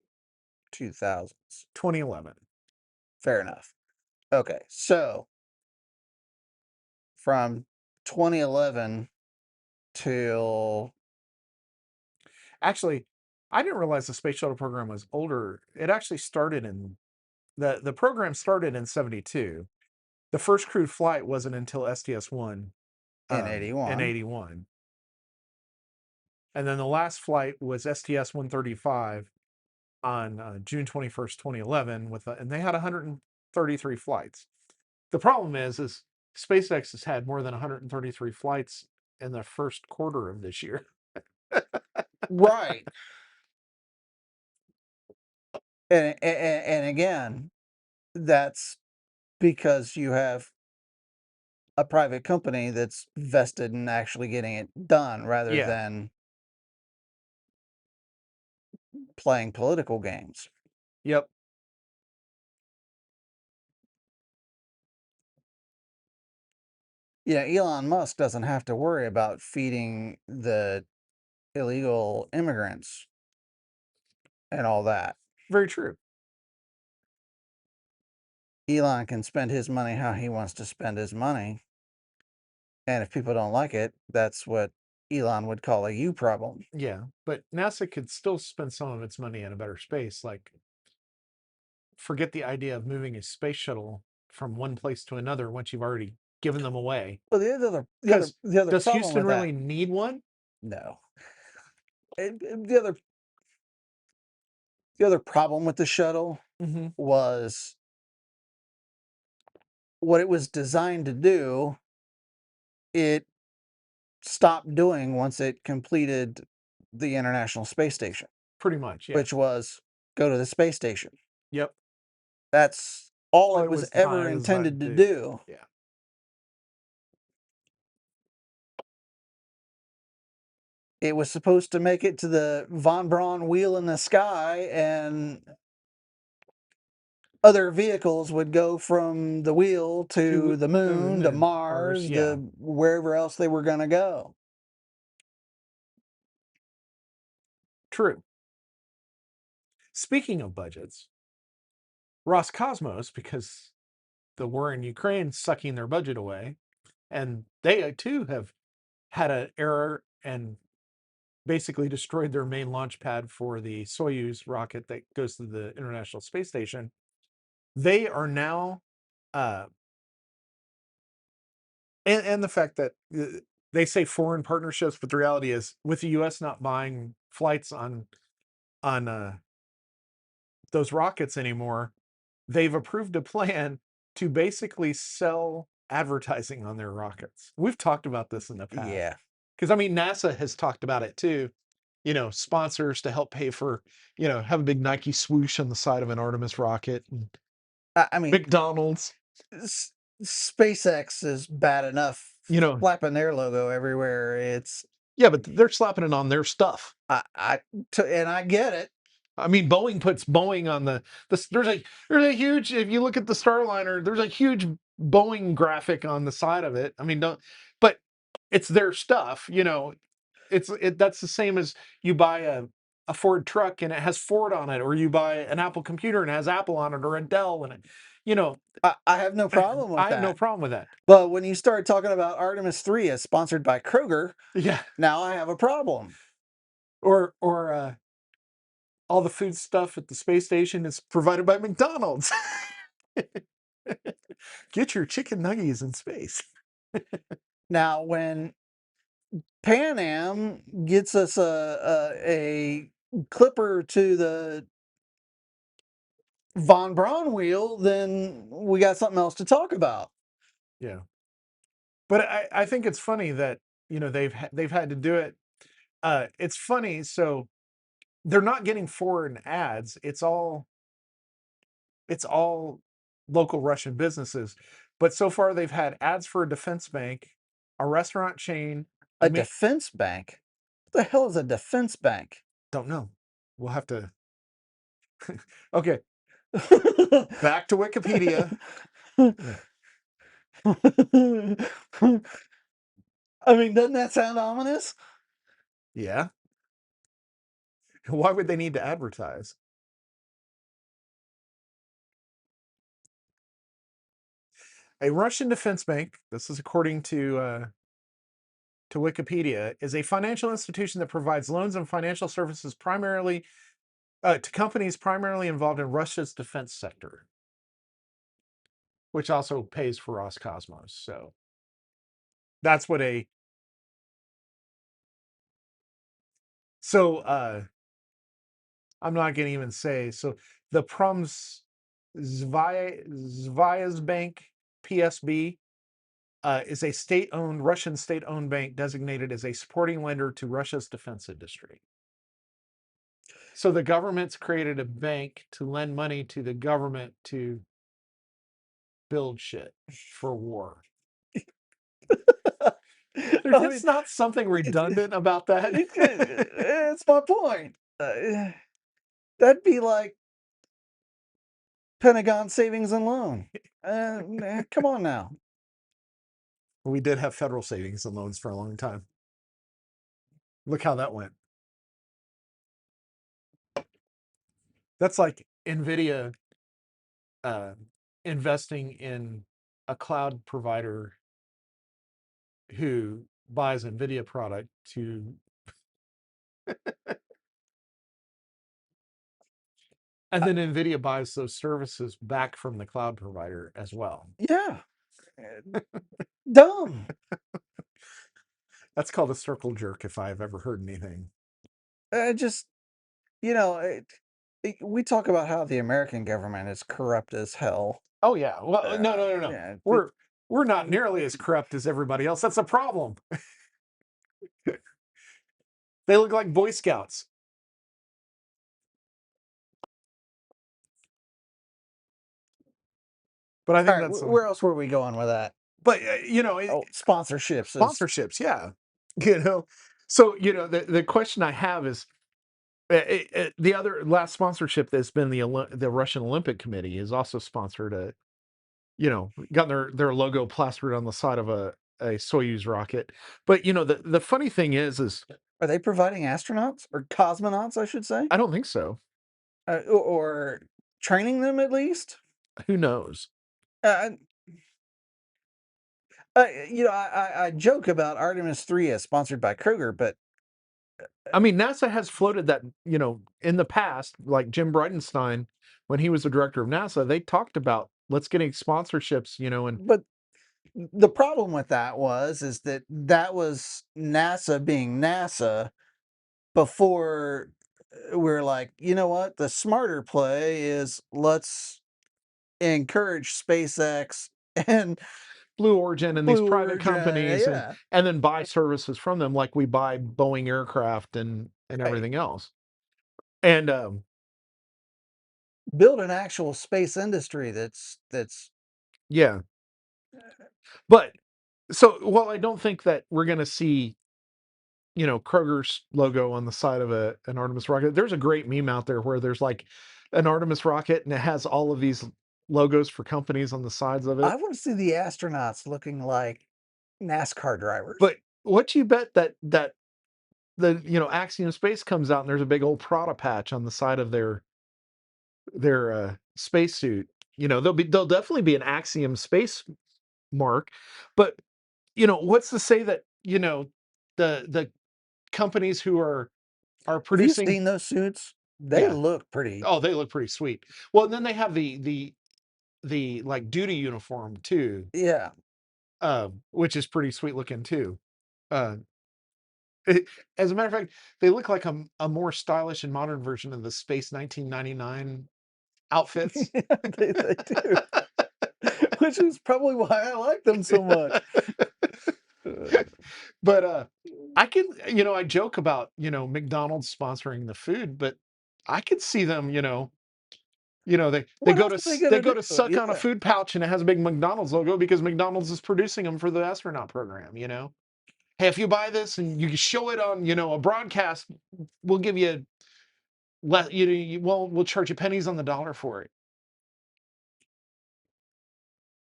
2000s. 2011. Fair enough. Okay. So, from 2011 till Actually, I didn't realize the space shuttle program was older. It actually started in the program started in 72. The first crewed flight wasn't until STS-1 in in 81. 81. And then the last flight was STS-135 on June 21st, 2011, and they had 133 flights. The problem is SpaceX has had more than 133 flights in the first quarter of this year. Right. And again, that's because you have a private company that's vested in actually getting it done rather Yeah. than playing political games. Yep. You know, Elon Musk doesn't have to worry about feeding the illegal immigrants and all that. Very true. Elon can spend his money how he wants to spend his money. And if people don't like it, that's what Elon would call a you problem. Yeah. But NASA could still spend some of its money in a better space. Like, forget the idea of moving a space shuttle from one place to another once you've already given them away. Well, the other the other Because the other does problem Houston with really that, need one? no. The other problem with the shuttle Mm-hmm. was what it was designed to do, it stopped doing once it completed the International Space Station, Pretty much, yeah. which was go to the space station. Yep. That's all All it it was was ever designed intended to to do. do. Yeah. It was supposed to make it to the Von Braun wheel in the sky, and other vehicles would go from the wheel to the To the moon, to moon. Or Mars, yeah. to wherever else they were going to go. True. Speaking of budgets, Roscosmos, because the war in Ukraine sucking their budget away, and they too have had an error and basically destroyed their main launch pad for the Soyuz rocket that goes to the International Space Station. They are now, uh, and the fact that they say foreign partnerships, but the reality is with the U.S. not buying flights on those rockets anymore, they've approved a plan to basically sell advertising on their rockets. We've talked about this in the past. Yeah. Because I mean, NASA has talked about it too. Sponsors to help pay for, have a big Nike swoosh on the side of an Artemis rocket, and I mean, McDonald's, S SpaceX is bad enough you know, slapping their logo everywhere. It's yeah, but they're slapping it on their stuff. and I get it. I mean, Boeing puts Boeing on there's a huge, if you look at the Starliner, there's a huge Boeing graphic on the side of it. I mean, don't, but it's their stuff. That's the same as you buy a Ford truck and it has Ford on it, or you buy an Apple computer and it has Apple on it, or a Dell and it, you know, I have no problem with I have no that. problem with that. But when you start talking about Artemis 3 as sponsored by Kroger, Yeah. now I have a problem. Or all the food stuff at the space station is provided by McDonald's. Get your chicken nuggies in space. Now, when Pan Am gets us a clipper to the Von Braun wheel, then we got something else to talk about. Yeah. But I think it's funny that, they've had to do it. It's funny. So they're not getting foreign ads. It's all local Russian businesses. But so far they've had ads for a defense bank, a restaurant chain. A defense bank? What the hell is a defense bank? Don't know. We'll have to. Okay, back to Wikipedia. Yeah. I mean, doesn't that sound ominous? Yeah. Why would they need to advertise? A Russian defense bank, this is according to Wikipedia, is a financial institution that provides loans and financial services primarily to companies primarily involved in Russia's defense sector, which also pays for Roscosmos. So that's what a so I'm not going to even say. So the Prums Zviaz Bank PSB is a state-owned Russian state-owned bank designated as a supporting lender to Russia's defense industry. So the government's created a bank to lend money to the government to build shit for war. There's I just mean, not something redundant about that. it's my point. That'd be like Pentagon savings and loan. Come on now. We did have federal savings and loans for a long time. Look how that went. That's like NVIDIA uh, investing in a cloud provider who buys NVIDIA product to, and then NVIDIA buys those services back from the cloud provider as well. Yeah. Dumb. That's called a circle jerk if I've ever heard anything. Just, you know, we talk about how the American government is corrupt as hell. Oh yeah. Well, no. Yeah. We're not nearly as corrupt as everybody else. That's a problem. They look like Boy Scouts. But I All think right. that's Where else were we going with that? but you know, Oh, sponsorships is sponsorships, yeah. You know. So, you know, the question I have is the other last sponsorship that's been the Russian Olympic Committee has also sponsored a, you know, got their logo plastered on the side of a Soyuz rocket. But you know, the funny thing is are they providing astronauts or cosmonauts, I should say, I don't think so. or training them at least? Who knows? Uh, I joke about Artemis 3 as sponsored by Kroger, but I mean, NASA has floated that, you know, in the past, like Jim Bridenstine, when he was the director of NASA, they talked about let's getting sponsorships, you know, and but the problem with that is that that was NASA being NASA before we're like, you know what? The smarter play is let's encourage SpaceX and Blue Origin and these Blue private Origin. companies Yeah, and then buy services from them like we buy Boeing aircraft and right. everything else. And Build an actual space industry that's yeah, but so while I don't think that we're going to see, you know, Kroger's logo on the side of an Artemis rocket, there's a great meme out there where there's like an Artemis rocket and it has all of these logos for companies on the sides of I it. want to see the astronauts looking like NASCAR drivers. But what you bet that the, you know, Axiom Space comes out and there's a big old Prada patch on the side of their spacesuit. You know, there'll definitely be an Axiom Space mark, but you know, what's to say that, you know, the companies who are Have you producing, seen those suits? They yeah, look pretty. oh, they look pretty sweet. Well, and then they have the like duty uniform too, Yeah. which is pretty sweet looking too. Uh, it, as a matter of fact, they look like a more stylish and modern version of the Space 1999 outfits. Yeah, they do, which is probably why I like them so much. Uh, But I can, you know, I joke about, you know, McDonald's sponsoring the food, but I could see them, you know, what else are they they gonna go do? to suck on a Yeah. food pouch and it has a big McDonald's logo because McDonald's is producing them for the astronaut program, you know. Hey, if you buy this and you show it on, you know, a broadcast, we'll give you less, you know, well, we'll charge you pennies on the dollar for it.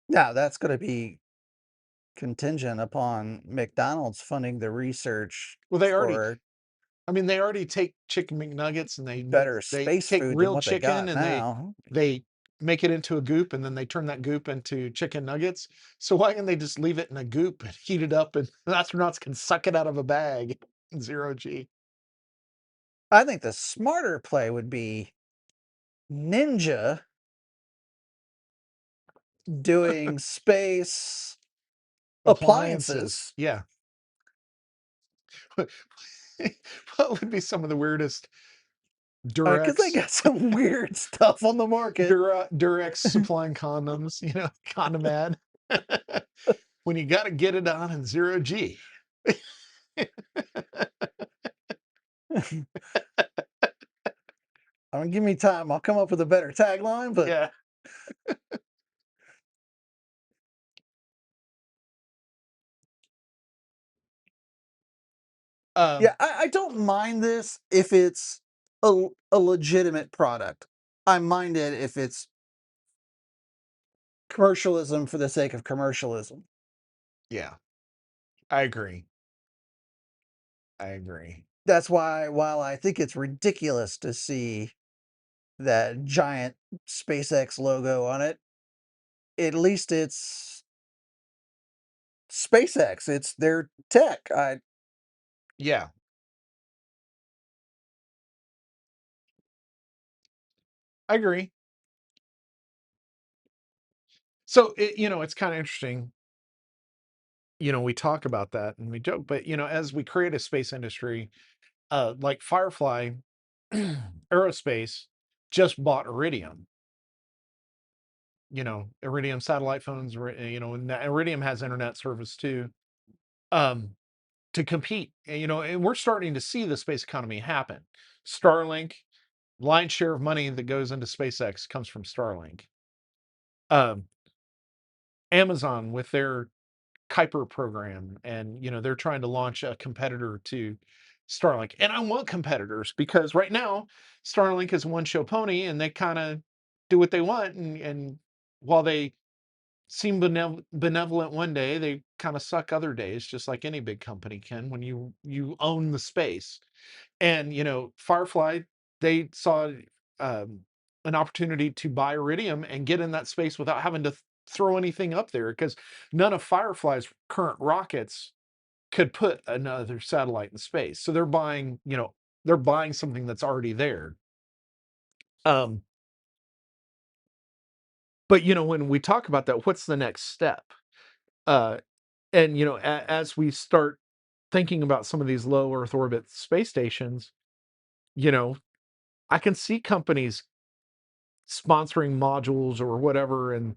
Now that's gonna be contingent upon McDonald's funding the research Well, for I mean, they already take chicken McNuggets and better they space take food than real what they chicken got and now. they make it into a goop and then they turn that goop into chicken nuggets. So why can't they just leave it in a goop and heat it up and astronauts can suck it out of a bag? Zero G. I think the smarter play would be Ninja doing space Appliances. appliances. Yeah. What would be some of the weirdest Because they Durex, got some weird stuff on the market. Durex supplying condoms, condom ad. When you got to get it on in zero G. Give me time. I'll come up with a better tagline, but Yeah. yeah, Um, I don't mind this if it's a legitimate product. I mind it if it's commercialism for the sake of commercialism. yeah, I agree. I agree. That's why, while I think it's ridiculous to see that giant SpaceX logo on it, at least it's SpaceX. It's their tech. Yeah, I agree. So it's kind of interesting. We talk about that and we joke, but as we create a space industry, like Firefly Aerospace just bought Iridium. Iridium satellite phones, and Iridium has internet service too. Um, to compete, and we're starting to see the space economy happen. Starlink, lion's share of money that goes into SpaceX comes from Starlink. Um, Amazon with their Kuiper program, and they're trying to launch a competitor to Starlink. And I want competitors because right now Starlink is a one show pony, and they kind of do what they want. And while they seem benevolent one day, they kind of suck other days, just like any big company can when you own the space. And Firefly, they saw um, an opportunity to buy Iridium and get in that space without having to throw anything up there, because none of Firefly's current rockets could put another satellite in space. So they're buying something that's already there. Um, but when we talk about that, what's the next step? Uh, and as we start thinking about some of these low Earth orbit space stations, you know, I can see companies sponsoring modules or whatever, and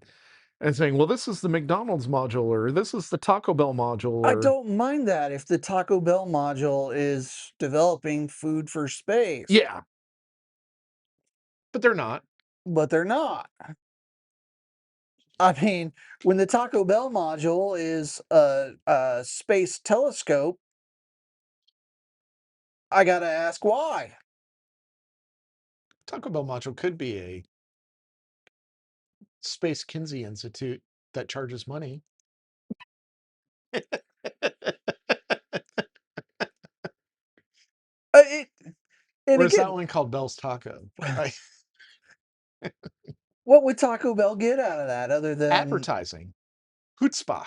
saying, well, this is the McDonald's module, or this is the Taco Bell module, I or don't mind that if the Taco Bell module is developing food for space, yeah, but they're not. but they're not. When the Taco Bell module is a space telescope, I gotta ask why. Taco Bell module could be a Space Kinsey Institute that charges money. It, and Or is that again, one called Bell's Taco? what would Taco Bell get out of that other than Advertising. Chutzpah.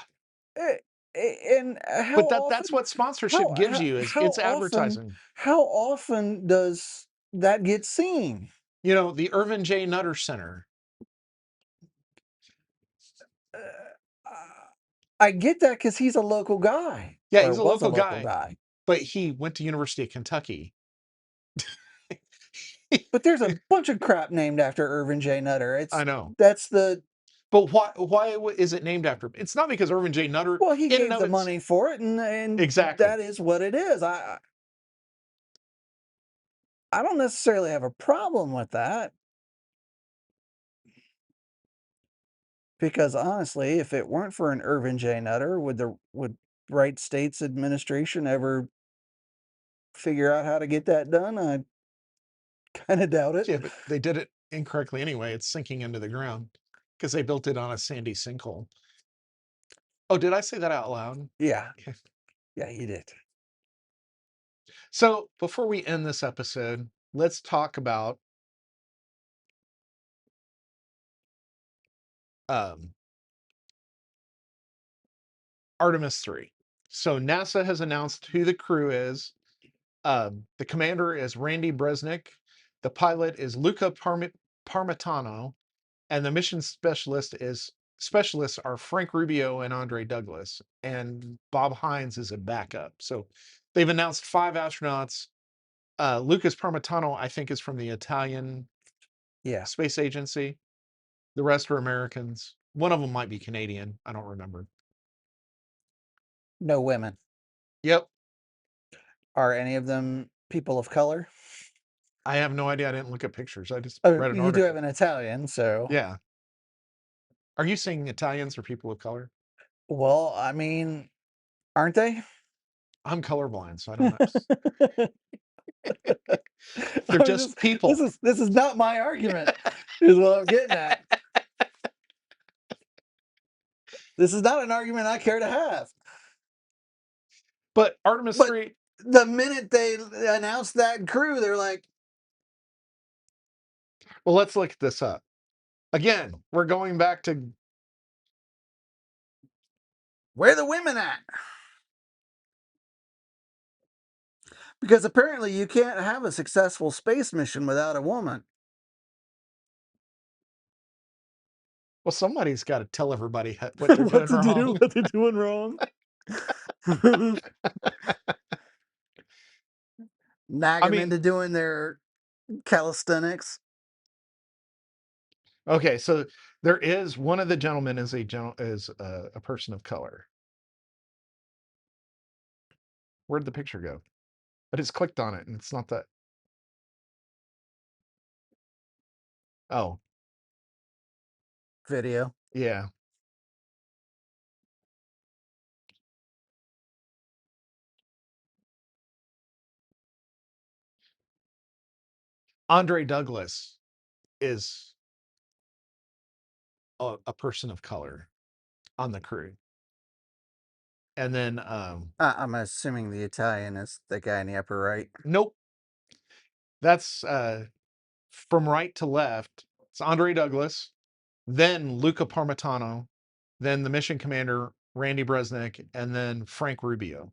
eh, and But that's what sponsorship gives you, is it's advertising. how often does that get seen? The Irvin J. Nutter Center. Uh, I get that because he's a local guy Yeah, or he's a was a local local guy, guy. but he went to University of Kentucky. But there's a bunch of crap named after Irvin J. Nutter. I know. That's the But why is it named after him? It's not because Irvin J. Nutter well, he in and gave of the its money for it, and exactly. that is what it is. I don't necessarily have a problem with that because honestly, if it weren't for an Irvin J. Nutter, would Wright State's administration ever figure out how to get that done? I kind of doubt it. Yeah, but they did it incorrectly anyway. It's sinking into the ground because they built it on a sandy sinkhole. Oh, did I say that out loud? Yeah, yeah, he did. So before we end this episode, let's talk about um, Artemis 3. So NASA has announced who the crew is. The commander is Randy Bresnik. The pilot is Luca Parmitano, and the mission specialists are Frank Rubio and Andre Douglas, and Bob Hines is a backup. So they've announced 5 astronauts. Lucas Parmitano, I think, is from the Italian Yeah. Space Agency. The rest are Americans. One of them might be Canadian. I don't remember. No women. Yep. Are any of them people of color? I have no idea. I didn't look at pictures. I just Oh, read an you do have article. an Italian, so Yeah. Are you saying Italians are people of color? well, I mean, aren't they? I'm colorblind, so I don't know. They're I was just just this people. is this is not my argument, is what I'm getting at. This is not an argument I care to have. But Artemis But 3, the minute they announced that crew, they're like, well, let's look this up. Again, we're going back to, "Where the women at?" Because apparently you can't have a successful space mission without a woman. well, somebody's got to tell everybody what they're What doing to do, wrong. what they're doing wrong. Nag I them mean, into doing their calisthenics. okay, so there is one of the gentlemen is a person of color. Where'd the picture go? I just clicked on it and it's not that. Oh, Video. yeah. Andre Douglas is a person of color on the crew. And then, I'm assuming the Italian is the guy in the upper right. nope, that's from right to left. It's Andre Douglas, then Luca Parmitano, then the mission commander, Randy Bresnik, and then Frank Rubio.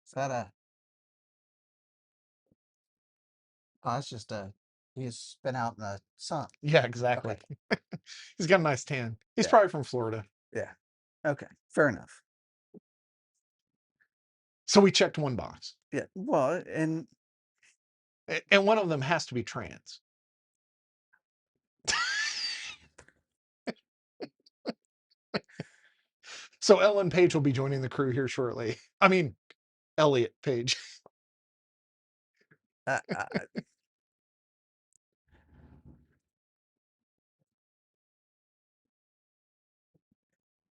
Is that a? Oh, it's just a. He's been out in the sun. Yeah, exactly. Okay. He's got a nice tan. He's Yeah. probably from Florida. Yeah. Okay. Fair enough. So we checked one box. Yeah. Well, and And one of them has to be trans. So Ellen Page will be joining the crew here shortly. I mean, Elliot Page. uh,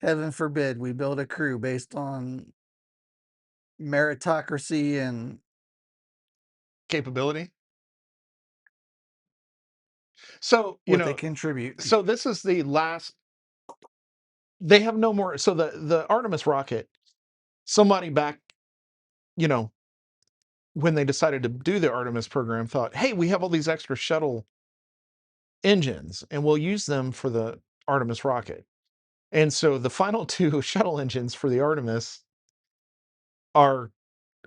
heaven forbid we build a crew based on meritocracy and Capability. So, what they contribute. so this is the last. They have no more. So the Artemis rocket, somebody back, you know, when they decided to do the Artemis program, thought, hey, we have all these extra shuttle engines and we'll use them for the Artemis rocket. And so the final two shuttle engines for the Artemis are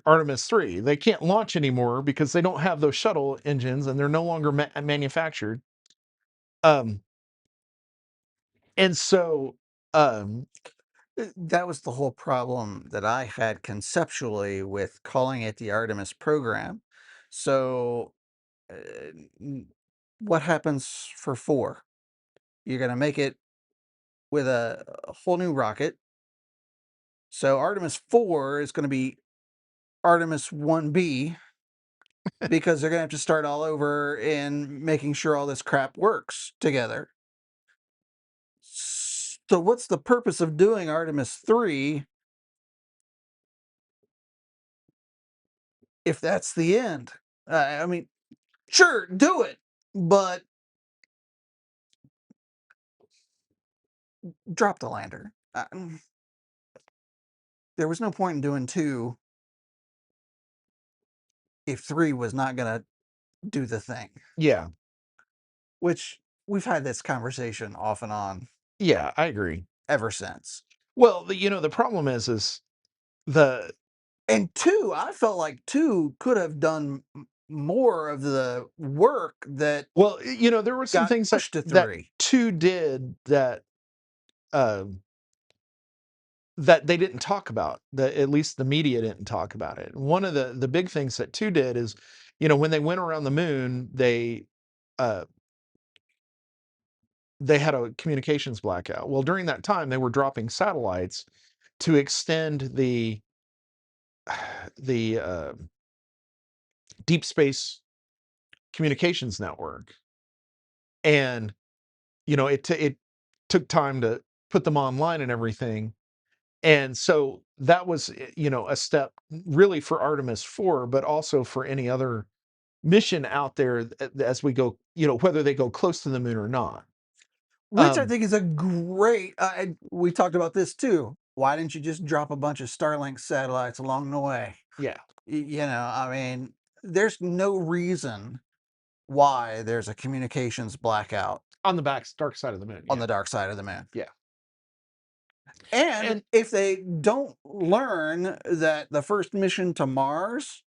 Artemis 3. They can't launch anymore because they don't have those shuttle engines and they're no longer manufactured. Um, and so, um, That was the whole problem that I had conceptually with calling it the Artemis program. So, uh, what happens for 4? You're going to make it with a whole new rocket. So, Artemis 4 is going to be Artemis 1B because they're going to have to start all over in making sure all this crap works together. So, what's the purpose of doing Artemis 3 if that's the end? I mean, sure, do it, but drop the lander. There was no point in doing 2 if 3 was not going to do the thing, yeah, which we've had this conversation off and on yeah, I agree. ever since. Well, the problem is the And 2, I felt like 2 could have done more of the work that well, there were some got things that pushed to that 3. two did that um that they didn't talk about. At least the media didn't talk about it. One of the big things that two did is, when they went around the moon, uh, they had a communications blackout. Well, during that time, they were dropping satellites to extend the deep space communications network, and it took time to put them online and everything. And so that was, a step really for Artemis 4, but also for any other mission out there as we go, whether they go close to the moon or not. Which I Um, think is a great. We talked about this too. Why didn't you just drop a bunch of Starlink satellites along the way? yeah, I mean, there's no reason why there's a communications blackout on the dark side of the moon. on Yeah, the dark side of the moon. yeah, And and if they don't learn that the first mission to Mars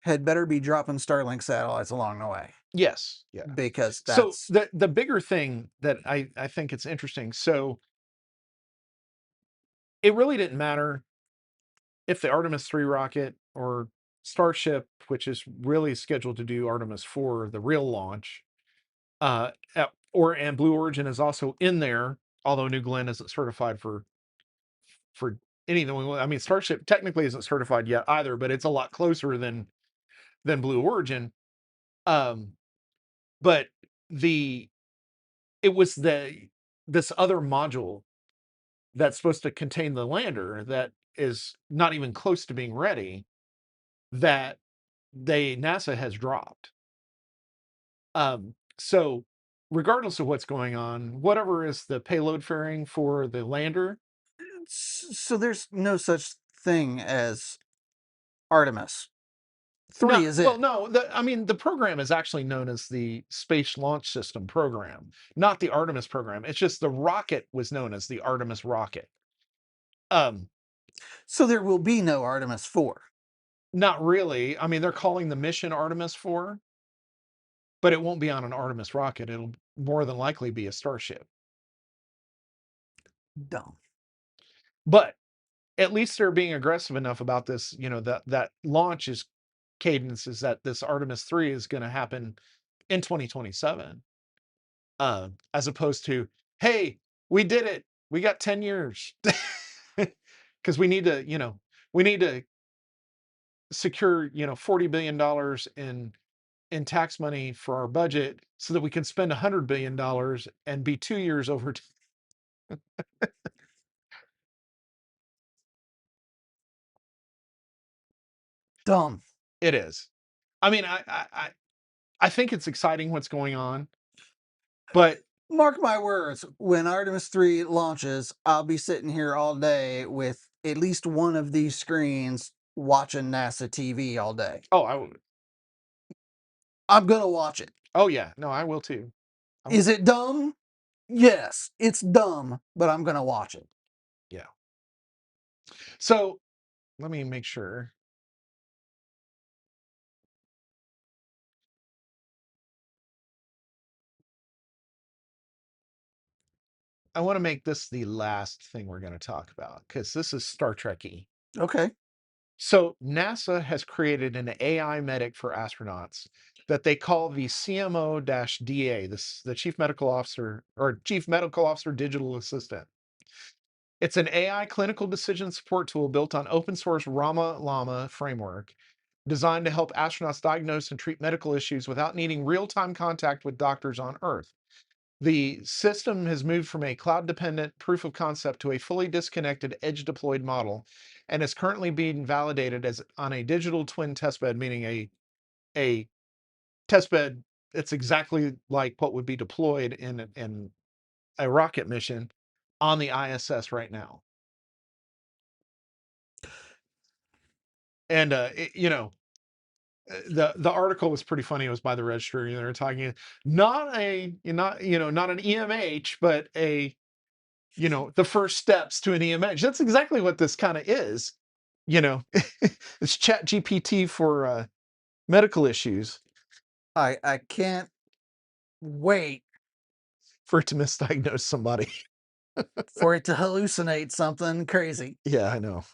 had better be dropping Starlink satellites along the way, yes, yeah. because So that's the bigger thing that I think it's interesting. So it really didn't matter if the Artemis 3 rocket or Starship, which is really scheduled to do Artemis 4, the real launch, and Blue Origin is also in there, although New Glenn isn't certified for anything. I mean, Starship technically isn't certified yet either, but it's a lot closer than Blue Origin. Um, but the it was this other module that's supposed to contain the lander that is not even close to being ready, that NASA has dropped. So regardless of what's going on, whatever is the payload fairing for the lander. so. There's no such thing as Artemis. No, 3 is well, it. no, I mean, the program is actually known as the Space Launch System program, not the Artemis program. It's just the rocket was known as the Artemis rocket. Um, So there will be no Artemis 4. Not really. I mean, they're calling the mission Artemis 4, but it won't be on an Artemis rocket. It'll more than likely be a Starship. Dumb. But at least they're being aggressive enough about this, that launch is cadence is that this Artemis 3 is going to happen in 2027, as opposed to, hey, we did it, we got 10 years. Because we need to secure, $40 billion in tax money for our budget so that we can spend $100 billion and be 2 years over. Dumb. It is. I mean, I think it's exciting what's going on, but Mark my words, when Artemis 3 launches, I'll be sitting here all day with at least one of these screens watching NASA TV all day. oh, I will. I'm going to watch it. Oh yeah, no, I will too. I will. Is it dumb? Yes, it's dumb, but I'm going to watch it. Yeah. So let me make sure. I want to make this the last thing we're going to talk about because this is Star Trek-y. Okay. So NASA has created an AI medic for astronauts that they call the CMO-DA, this the Chief Medical Officer or Chief Medical Officer Digital Assistant. It's an AI clinical decision support tool built on open source Rama Llama framework designed to help astronauts diagnose and treat medical issues without needing real-time contact with doctors on Earth. The system has moved from a cloud-dependent proof of concept to a fully disconnected edge-deployed model and is currently being validated as on a digital twin testbed, meaning a testbed that's exactly like what would be deployed in a rocket mission on the ISS right now. And the article was pretty funny. It was by the Register. They were talking not an EMH, but the first steps to an EMH. That's exactly what this kind of is. It's Chat GPT for medical issues, I can't wait for it to misdiagnose somebody. for it to hallucinate something crazy. Yeah, I know.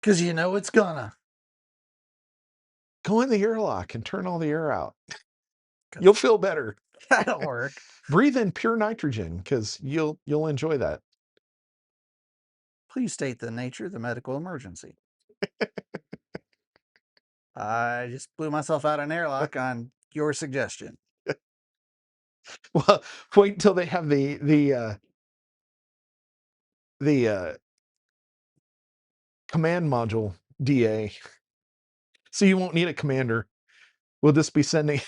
Because you know it's gonna. Go in the airlock and turn all the air out. You'll feel better. That'll work. Breathe in pure nitrogen because you'll enjoy that. Please state the nature of the medical emergency. I just blew myself out an airlock on your suggestion. Well, wait until they have the command module DA, so you won't need a commander. We'll just be sending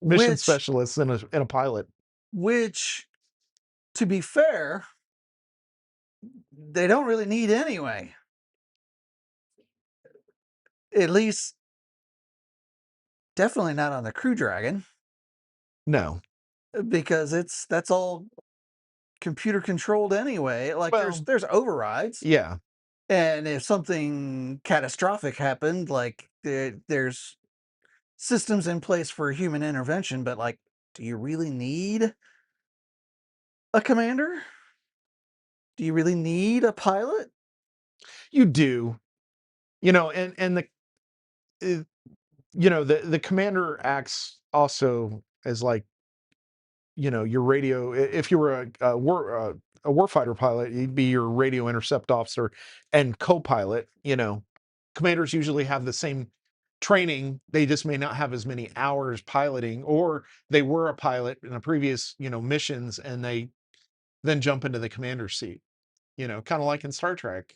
mission Which, specialists and a pilot. to be fair, they don't really need anyway. At least, definitely not on the Crew Dragon, No. because that's all computer controlled anyway. Like Well, there's overrides, yeah. and if something catastrophic happened, like there's systems in place for human intervention. But like, do you really need a commander? Do you really need a pilot? You do. And uh, the commander acts also as like, your radio. If you were a warfighter pilot, he'd be your radio intercept officer and co-pilot. Commanders usually have the same training. They just may not have as many hours piloting, or they were a pilot in a previous, missions, and they then jump into the commander seat. Kind of like in Star Trek.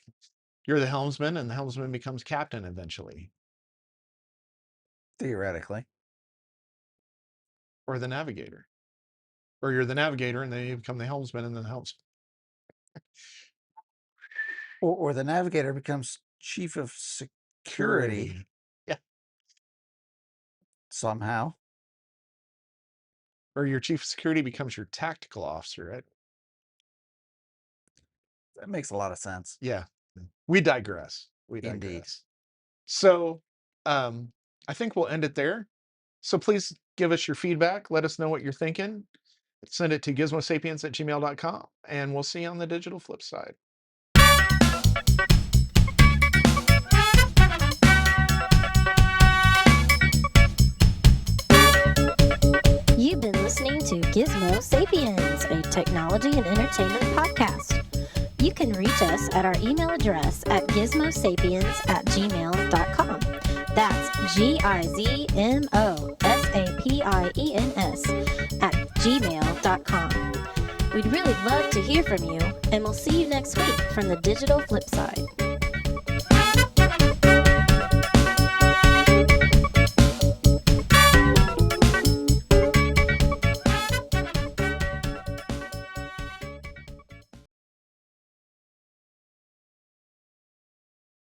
You're the helmsman, and the helmsman becomes captain eventually, Theoretically. or the navigator. Or you're the navigator, and then you become the helmsman, and then the helmsman. Or the navigator becomes chief of security Yeah. somehow. Or your chief of security becomes your tactical officer, right? That makes a lot of sense. Yeah. We digress. Indeed. So I think we'll end it there. So please give us your feedback. Let us know what you're thinking. Send it to GizmoSapiens@gmail.com, and we'll see you on the digital flip side. You've been listening to Gizmo Sapiens, a technology and entertainment podcast. You can reach us at our email address at gizmosapiens@gmail.com. That's GizmoSapiens@gmail.com. We'd really love to hear from you, and we'll see you next week from the digital flip side.